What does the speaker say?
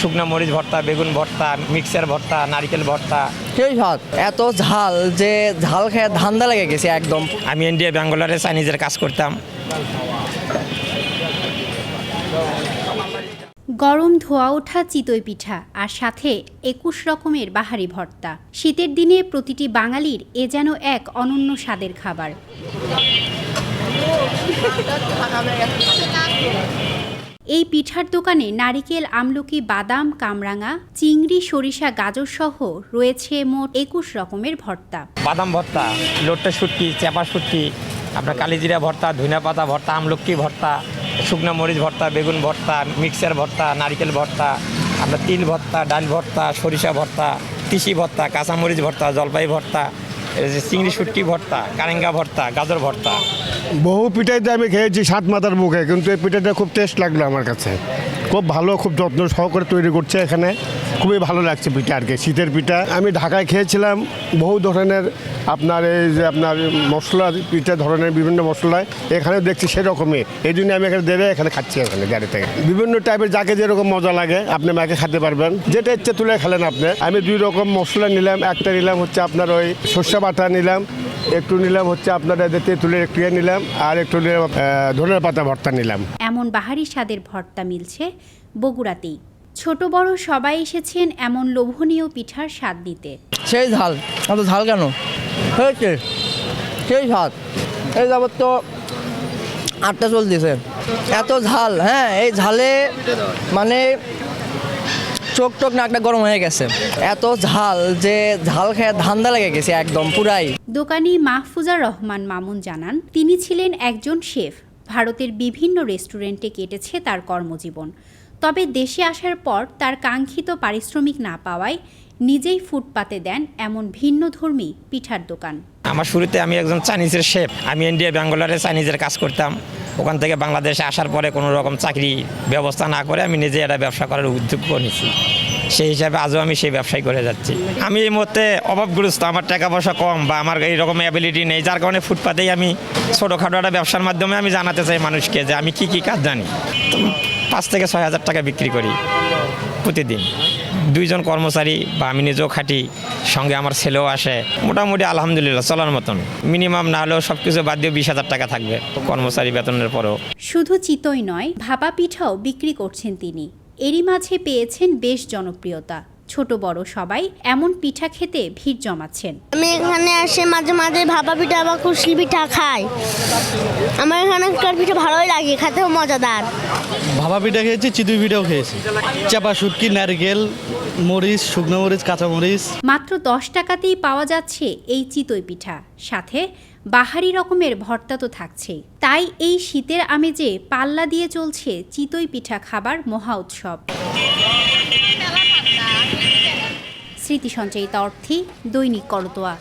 শুকনো মরিচ ভর্তা, বেগুন ভর্তা, মিক্সার ভর্তা, নারকেল ভর্তা। সেই স্বাদ, এত ঝাল যে ঝাল খেয়ে ধান্দা লেগে গেছে একদম। আমি ইন্ডিয়া ব্যাঙ্গালোরে চাইনিজের কাজ করতাম। গরম ধোয়া ওঠা চিতই পিঠা আর সাথে ২১ রকমের বাহারি ভর্তা। শীতের দিনে প্রতিটি বাঙালির এ যেন এক অনন্য স্বাদের খাবার। এই পিঠার দোকানে নারিকেল, আমলকি, বাদাম, কামরাঙা, চিংড়ি, সরিষা, গাজর সহ রয়েছে মোট ২১ রকমের ভর্তা। বাদাম ভর্তা, লোট্টা শুটকি, চাপা শুটকি, আপনার কালিজিরা ভর্তা, ধনিয়া পাতা ভর্তা, আমলকি ভর্তা, শুকনো মরিচ ভর্তা, বেগুন ভর্তা, মিক্সার ভর্তা, নারকেল ভর্তা, আপনার তিল ভর্তা, ডাল ভর্তা, সরিষা ভর্তা, তিসি ভর্তা, কাঁচামরিচ ভর্তা, জলপাই ভর্তা, চিংড়ি শুটকি ভর্তা, কারেঙ্গা ভর্তা, গাজর ভর্তা। বহু পিঠাইতে আমি খেয়েছি সাত মাথার মুখে, কিন্তু এই পিঠাটা খুব টেস্ট লাগলো আমার কাছে। খুব ভালো, খুব যত্ন সহকারে তৈরি করছে এখানে। খুবই ভালো লাগছে পিঠা আর কি, শীতের পিঠা। আমি ঢাকায় খেয়েছিলাম বহু ধরনের আপনার এই যে আপনার মশলা পিঠা ধরনের বিভিন্ন মশলায়, এখানেও দেখছি সেরকমই। এই জন্য আমি এখানে দেবে এখানে খাচ্ছি, এখানে গাড়ি থেকে বিভিন্ন টাইপের যাকে যেরকম মজা লাগে আপনি মাকে খেতে পারবেন, যেটা ইচ্ছে তুলে খেলেন আপনি। আমি 2 রকম মশলা নিলাম, একটা নিলাম হচ্ছে আপনার ওই সর্ষে বাটা নিলাম, একটু নিলাম হচ্ছে আপনার তেঁতুলের একটু নিলাম, আর একটু নিলাম ধনের পাতা ভর্তা নিলাম। এমন বাহারি স্বাদের ভর্তা মিলছে বগুড়াতেই। ছোট বড় সবাই এসেছেন এমন লোভনীয় পিঠার স্বাদ দিতে। সেই ঝাল, এত ঝাল কেন হয়েছে? সেই স্বাদ, এই যাবত তো 8টা চলতেছে, এত ঝাল। হ্যাঁ, এই ঝালে মানে চোখ টোক নাকটা গরম হয়ে গেছে, এত ঝাল যে ঝাল খেয়ে ধান্দা লেগে গেছে একদম পুরাই। দোকানি মাহফুজার রহমান মামুন জানান, তিনি ছিলেন একজন শেফ। ভারতের বিভিন্ন রেস্টুরেন্টে কেটেছে তার কর্মজীবন। তবে দেশে আসার পর তার কাঙ্ক্ষিত পারিশ্রমিক না পাওয়ায় নিজেই ফুটপাতে দেন এমন ভিন্নধর্মী পিঠার দোকান। আমার শুরুতে আমি একজন চাইনিজের শেফ। আমি ইন্ডিয়া ব্যাঙ্গালোরে চাইনিজের কাজ করতাম। ওখান থেকে বাংলাদেশে আসার পরে কোনো রকম চাকরি ব্যবস্থা না করে আমি নিজে একটা ব্যবসা করার উদ্যোগ করেছি। সেই হিসাবে আজও আমি সেই ব্যবসায় করে যাচ্ছি। আমি এই মুহূর্তে অভাবগ্রস্ত, আমার টাকা পয়সা কম বা আমার এইরকম অ্যাবিলিটি নেই, যার কারণে ফুটপাতেই আমি ছোটোখাটো একটা ব্যবসার মাধ্যমে আমি জানাতে চাই মানুষকে যে আমি কী কাজ জানি। তো 5 থেকে 6 হাজার টাকা বিক্রি করি প্রতিদিন। 2 জন কর্মচারী বা আমি নিজেও খাটি, সঙ্গে আমার ছেলেও আসে। মোটামুটি আলহামদুলিল্লাহ চলার মতন। মিনিমাম না হলেও সব কিছু বাদ দিয়ে 20,000 টাকা থাকবে কর্মচারী বেতনের পরেও। শুধু চিতই নয়, ভাপা পিঠাও বিক্রি করছেন তিনি। এরই মাঝে পেয়েছেন বেশ জনপ্রিয়তা। ছোট বড় সবাই এমন পিঠা খেতে ভিড় জমাচ্ছেন। আমি এখানে এসে মাঝে মাঝে ভাপা পিঠা বা কুশলি পিঠা খাই। আমার এখানকার পিঠা ভালোই লাগে, খেতেও মজাদার। ভাপা পিঠা খেয়েছি, চিতই পিঠাও খেয়েছি, চাপা শুটকি, নারকেল, মরিচ, শুকনো মরিচ, কাঁচা মরিচ। মাত্র 10 টাকাতেই পাওয়া যাচ্ছে এই চিতই পিঠা, সাথে বাহারি রকমের ভর্তা তো থাকছেই। তাই এই শীতের আমেজে পাল্লা দিয়ে চলছে চিতই পিঠা খাবার মহা উৎসব। স্মৃতি সঞ্চয়িতা অর্থী, দৈনিক করতোয়া।